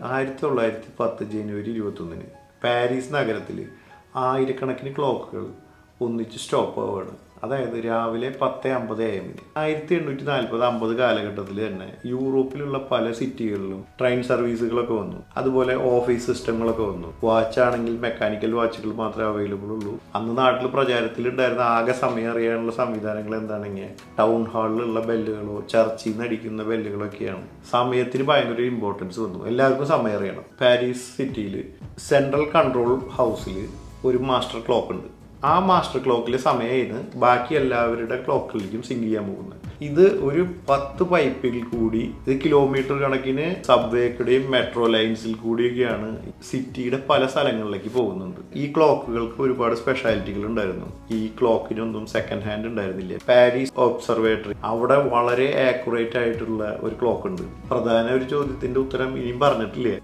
1910 ജനുവരി 21 Paris നഗരത്തിൽ ആയിരക്കണക്കിന് ക്ലോക്കുകൾ ഒന്നിച്ച് സ്റ്റോപ്പ് ആവുകയാണ്. അതായത് രാവിലെ 10:50 AM 1840-50 കാലഘട്ടത്തിൽ തന്നെ യൂറോപ്പിലുള്ള പല സിറ്റികളിലും ട്രെയിൻ സർവീസുകളൊക്കെ വന്നു. അതുപോലെ ഓഫീസ് സിസ്റ്റങ്ങളൊക്കെ വന്നു. വാച്ച് ആണെങ്കിൽ മെക്കാനിക്കൽ വാച്ചുകൾ മാത്രമേ അവൈലബിൾ ഉള്ളൂ. അന്ന് നാട്ടിൽ പ്രചാരത്തിലുണ്ടായിരുന്ന ആകെ സമയം അറിയാനുള്ള സംവിധാനങ്ങൾ എന്താണെങ്കിൽ ടൗൺ ഹാളിലുള്ള ബെല്ലുകളോ ചർച്ചിൽ നിന്ന് അടിക്കുന്ന ബെല്ലുകളൊക്കെയാണ്. സമയത്തിന് ഭയങ്കര ഇമ്പോർട്ടൻസ് വന്നു. എല്ലാവർക്കും സമയം അറിയണം. പാരീസ് സിറ്റിയിൽ സെൻട്രൽ കൺട്രോൾ ഹൗസിൽ ഒരു മാസ്റ്റർ ക്ലോക്ക് ഉണ്ട്. ആ മാസ്റ്റർ ക്ലോക്കിൽ സമയമായിരുന്നു ബാക്കി എല്ലാവരുടെ ക്ലോക്കിലേക്കും സിങ്ക് ചെയ്യാൻ പോകുന്നത്. ഇത് ഒരു 10 പൈപ്പിൽ കൂടി, ഇത് കിലോമീറ്റർ കണക്കിന് സബ്വേയുടെയും മെട്രോ ലൈൻസിൽ കൂടിയൊക്കെയാണ് സിറ്റിയുടെ പല സ്ഥലങ്ങളിലേക്ക് പോകുന്നുണ്ട്. ഈ ക്ലോക്കുകൾക്ക് ഒരുപാട് സ്പെഷ്യാലിറ്റികൾ ഉണ്ടായിരുന്നു. ഈ ക്ലോക്കിനൊന്നും സെക്കൻഡ് ഹാൻഡ് ഉണ്ടായിരുന്നില്ല. പാരീസ് ഒബ്സർവേറ്ററി അവിടെ വളരെ ആക്യുറേറ്റ് ആയിട്ടുള്ള ഒരു ക്ലോക്ക് ഉണ്ട്. പ്രധാന ഒരു ചോദ്യത്തിന്റെ ഉത്തരം ഇനിയും പറഞ്ഞിട്ടില്ലേ.